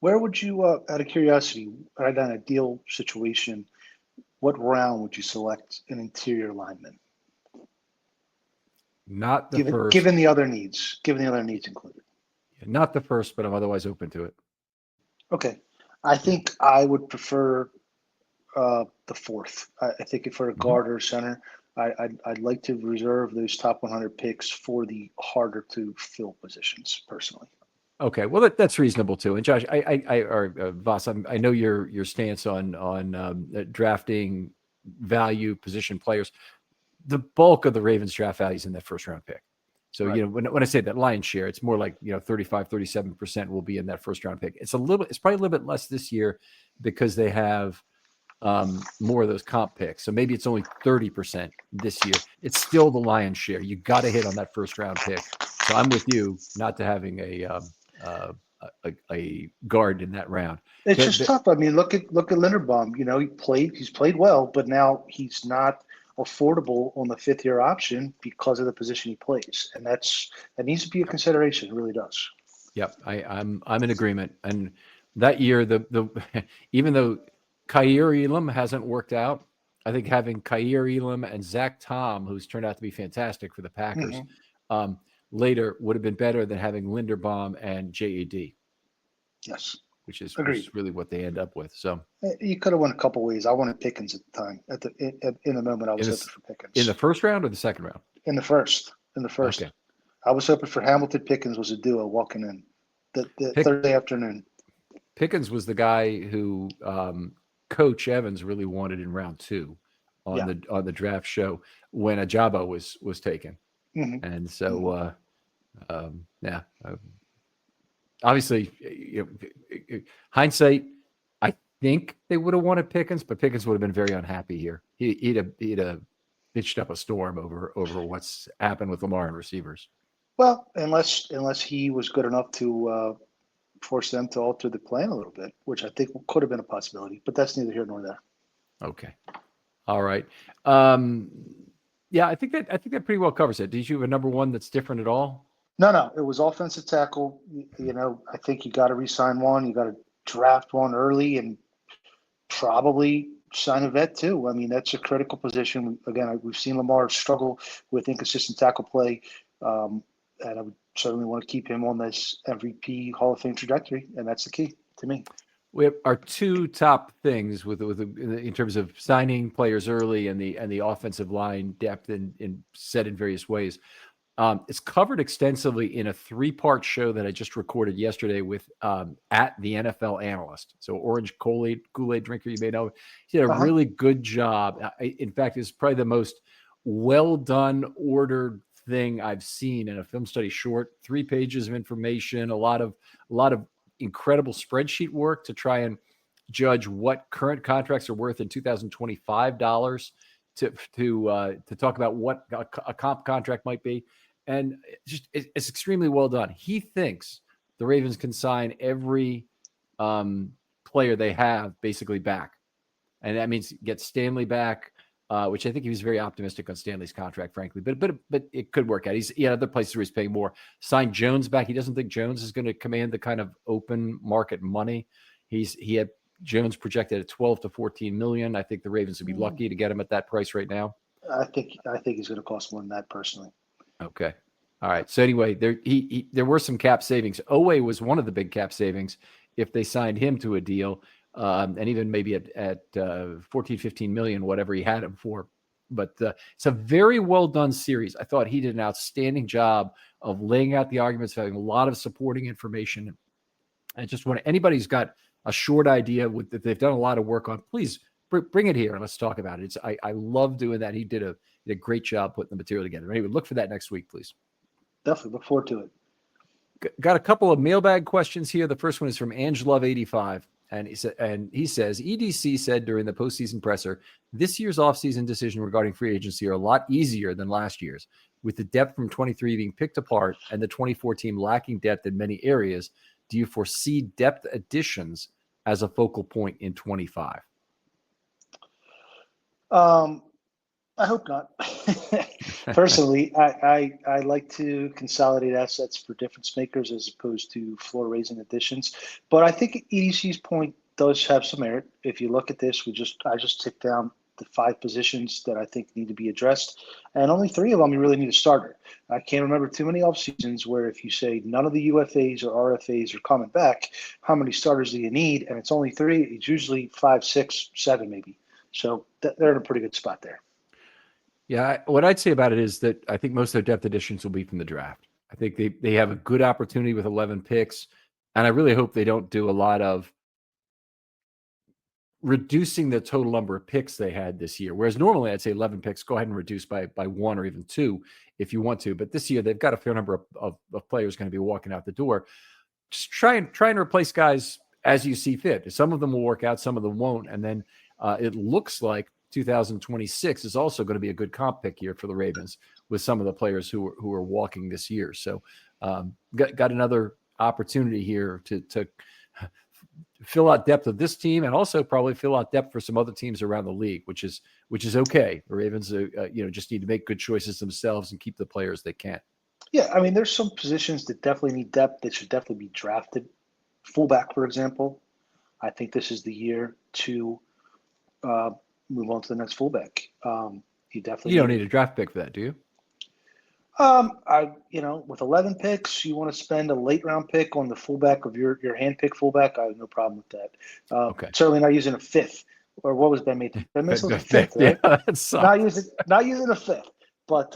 Where would you, out of curiosity, in an ideal situation, what round would you select an interior lineman? Not the first. Given the other needs included. Not the first, but I'm otherwise open to it. Okay. I think I would prefer the fourth. I think for a guard or center, I'd like to reserve those top 100 picks for the harder to fill positions personally. Okay, well that's reasonable too. And Josh, Voss, I know your stance on drafting value position players. The bulk of the Ravens draft value is in that first round pick. So, right. When I say that lion's share, it's more like 35, 37% will be in that first round pick. It's probably a little bit less this year because they have more of those comp picks. So maybe it's only 30% this year. It's still the lion's share. You got to hit on that first round pick. So I'm with you, not to having a guard in that round. It's tough. I mean, look at Linderbaum. He's played well, but now he's not affordable on the fifth year option because of the position he plays, and that needs to be a consideration. It really does. Yep, I'm in agreement. And that year, the even though Kaiir Elam hasn't worked out, I think having Kaiir Elam and Zach Tom, who's turned out to be fantastic for the Packers, later would have been better than having Linderbaum and JAD. Yes. Which is really what they end up with. So you could have went a couple ways. I wanted Pickens at the time. In the moment, I was hoping for Pickens. In the first round or the second round? In the first. Okay. I was hoping for Hamilton Pickens was a duo walking in the Thursday afternoon. Pickens was the guy who Coach Evans really wanted in round 2 on the draft show when Ajabo was taken, and so obviously, hindsight, I think they would have wanted Pickens, but Pickens would have been very unhappy here. He'd have bitched up a storm over what's happened with Lamar and receivers. Well, unless he was good enough to force them to alter the plan a little bit, which I think could have been a possibility, but that's neither here nor there. Okay. All right. Yeah, I think that pretty well covers it. Did you have a number one that's different at all? No. It was offensive tackle. I think you got to re-sign one. You got to draft one early and probably sign a vet too. I mean, that's a critical position. Again, we've seen Lamar struggle with inconsistent tackle play, and I would certainly want to keep him on this MVP Hall of Fame trajectory, and that's the key to me. We have our two top things in terms of signing players early and the offensive line depth and set in various ways. It's covered extensively in a 3-part show that I just recorded yesterday with at the NFL Analyst. So Orange Kool-Aid drinker, you may know. He did a really good job. In fact, it's probably the most well done, ordered thing I've seen in a film study short. 3 pages of information, a lot of incredible spreadsheet work to try and judge what current contracts are worth in 2025 dollars to talk about what a comp contract might be. And it's extremely well done. He thinks the Ravens can sign every player they have basically back. And that means get Stanley back, which I think he was very optimistic on Stanley's contract, frankly. But it could work out. He had other places where he's paying more. Sign Jones back. He doesn't think Jones is going to command the kind of open market money. He had Jones projected at 12 to 14 million. I think the Ravens would be lucky to get him at that price right now. I think he's going to cost more than that personally. Okay. All right. So anyway, there were some cap savings. Oweh was one of the big cap savings if they signed him to a deal, and even maybe at 14, 15 million, whatever he had him for. But it's a very well done series. I thought he did an outstanding job of laying out the arguments, having a lot of supporting information. I just want anybody who's got a short idea that they've done a lot of work on, please bring it here and let's talk about it. I love doing that. He did a great job putting the material together. Anyway, look for that next week, please. Definitely look forward to it. Got a couple of mailbag questions here. The first one is from Angelove85. And he says, EDC said during the postseason presser, this year's offseason decision regarding free agency are a lot easier than last year's, with the depth from 23 being picked apart and the 24 team lacking depth in many areas. Do you foresee depth additions as a focal point in 25? I hope not. Personally, I like to consolidate assets for difference makers as opposed to floor raising additions. But I think EDC's point does have some merit. If you look at this, I just ticked down the 5 positions that I think need to be addressed, and only 3 of them you really need a starter. I can't remember too many off seasons where if you say none of the UFAs or RFAs are coming back, how many starters do you need? And it's only 3. It's usually 5, 6, 7 maybe. So they're in a pretty good spot there. Yeah, what I'd say about it is that I think most of their depth additions will be from the draft. I think they have a good opportunity with 11 picks, and I really hope they don't do a lot of reducing the total number of picks they had this year. Whereas normally I'd say 11 picks, go ahead and reduce by 1 or even 2 if you want to. But this year they've got a fair number of players going to be walking out the door. Just try and replace guys as you see fit. Some of them will work out, some of them won't, and then it looks like 2026 is also going to be a good comp pick year for the Ravens with some of the players who are walking this year. So got another opportunity here to fill out depth of this team and also probably fill out depth for some other teams around the league, which is okay. The Ravens, just need to make good choices themselves and keep the players they can. Yeah, I mean, there's some positions that definitely need depth that should definitely be drafted. Fullback, for example, I think this is the year to move on to the next fullback. You don't need a draft pick for that, do you? With 11 picks, you want to spend a late round pick on the fullback of your hand pick fullback. I have no problem with that. Okay. Certainly not using a 5th, or what was Ben Mason? Ben Mason was a 5th, right? Yeah, not using a 5th, but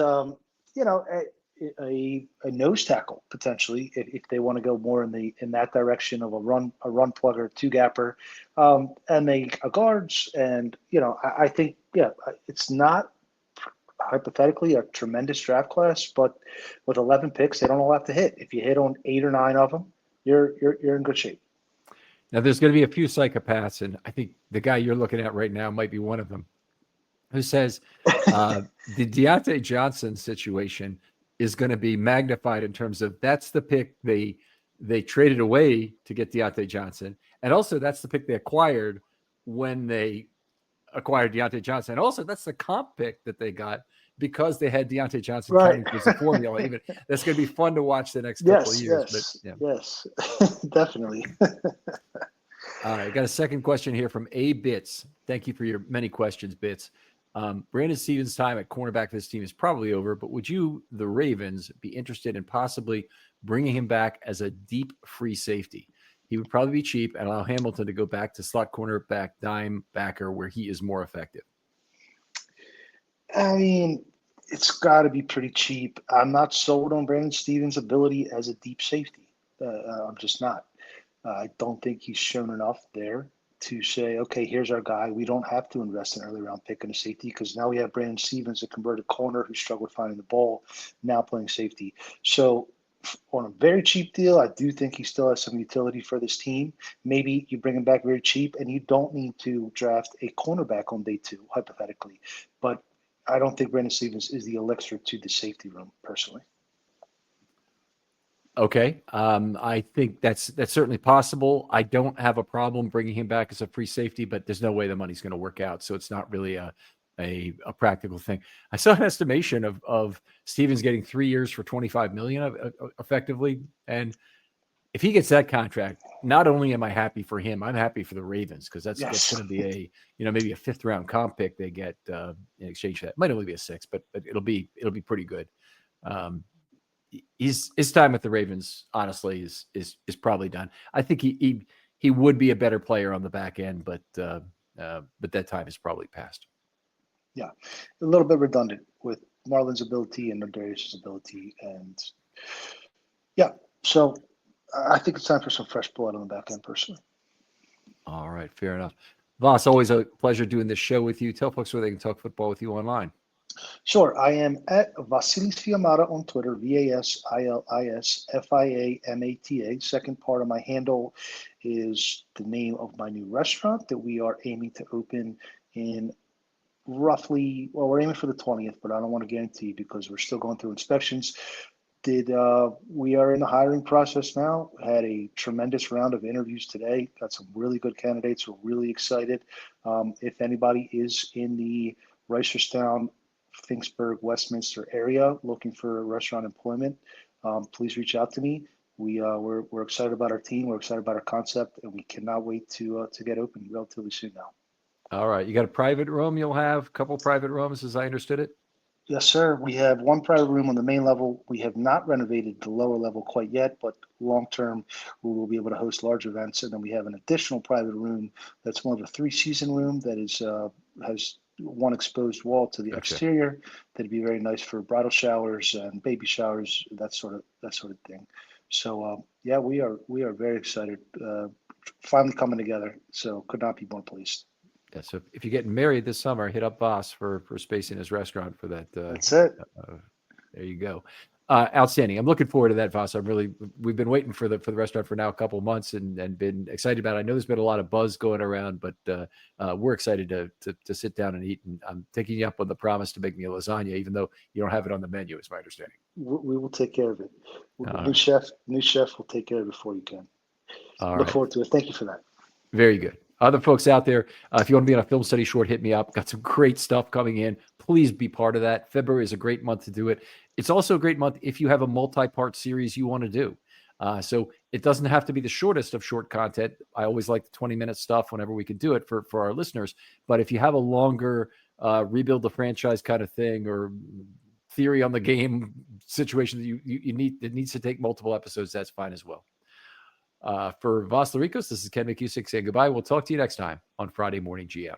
a nose tackle potentially if they want to go more in that direction of a run plugger, 2-gapper, and a guards. And I think it's not hypothetically a tremendous draft class, but with 11 picks, they don't all have to hit. If you hit on 8 or 9 of them, you're in good shape. Now there's going to be a few psychopaths, and I think the guy you're looking at right now might be one of them, who says the Diontae Johnson situation is going to be magnified in terms of that's the pick they traded away to get Diontae Johnson. And also that's the pick they acquired when they acquired Diontae Johnson. And also that's the comp pick that they got because they had Diontae Johnson counting towards the formula. Even that's going to be fun to watch the next couple of years. Yes, definitely. All right, got a second question here from A Bits. Thank you for your many questions, Bits. Brandon Stevens' time at cornerback for this team is probably over, but would you, the Ravens, be interested in possibly bringing him back as a deep free safety? He would probably be cheap and allow Hamilton to go back to slot cornerback, dime backer, where he is more effective. I mean, it's got to be pretty cheap. I'm not sold on Brandon Stevens' ability as a deep safety. I'm just not. I don't think he's shown enough there to say, okay, here's our guy. We don't have to invest an early round pick in a safety because now we have Brandon Stevens, a converted corner who struggled finding the ball, now playing safety. So on a very cheap deal, I do think he still has some utility for this team. Maybe you bring him back very cheap and you don't need to draft a cornerback on day 2, hypothetically. But I don't think Brandon Stevens is the elixir to the safety room, personally. Okay. I think that's certainly possible. I don't have a problem bringing him back as a free safety, but there's no way the money's going to work out. So it's not really a practical thing. I saw an estimation of Stevens getting 3 years for $25 million effectively. And if he gets that contract, not only am I happy for him, I'm happy for the Ravens because that's going to be maybe a 5th round comp pick they get in exchange for that. Might only be a 6th, but it'll be pretty good. His time at the Ravens, honestly, is probably done. I think he would be a better player on the back end, but that time is probably past. Yeah, a little bit redundant with Marlon's ability and Darius's ability, and so I think it's time for some fresh blood on the back end, personally. All right, fair enough. Voss, always a pleasure doing this show with you. Tell folks where they can talk football with you online. Sure. I am at Vasilis Fiamata on Twitter, VASILISFIAMATA. Second part of my handle is the name of my new restaurant that we are aiming to open in roughly, well, we're aiming for the 20th, but I don't want to guarantee because we're still going through inspections. We are in the hiring process now. Had a tremendous round of interviews today. Got some really good candidates. We're really excited. If anybody is in the Reisterstown, Finksburg, Westminster area looking for restaurant employment, please reach out to me. We're excited about our team. We're excited about our concept, and we cannot wait to get open relatively soon now. All right. You got a private room you'll have? A couple private rooms, as I understood it? Yes, sir. We have one private room on the main level. We have not renovated the lower level quite yet, but long term, we will be able to host large events. And then we have an additional private room that's more of a 3-season room that is has one exposed wall to the exterior. That'd be very nice for bridal showers and baby showers, that sort of thing. So yeah, we are very excited. Finally coming together. So could not be more pleased. Yeah, so if you're getting married this summer, hit up Voss for space in his restaurant for that. That's it. There you go. Outstanding. I'm looking forward to that, Voss. We've been waiting for the restaurant for now a couple of months and been excited about it. I know there's been a lot of buzz going around, but we're excited to sit down and eat. And I'm taking you up on the promise to make me a lasagna, even though you don't have it on the menu, is my understanding. We will take care of it. New chef will take care of it for you, Ken. Look forward to it. Thank you for that. Very good. Other folks out there, if you want to be on a film study short, hit me up. Got some great stuff coming in. Please be part of that. February is a great month to do it. It's also a great month if you have a multi-part series you want to do. So it doesn't have to be the shortest of short content. I always like the 20-minute stuff whenever we can do it for our listeners. But if you have a longer rebuild the franchise kind of thing or theory on the game situation that you need, it needs to take multiple episodes, that's fine as well. For Voss Larikos, this is Ken McCusick saying goodbye. We'll talk to you next time on Friday Morning GM.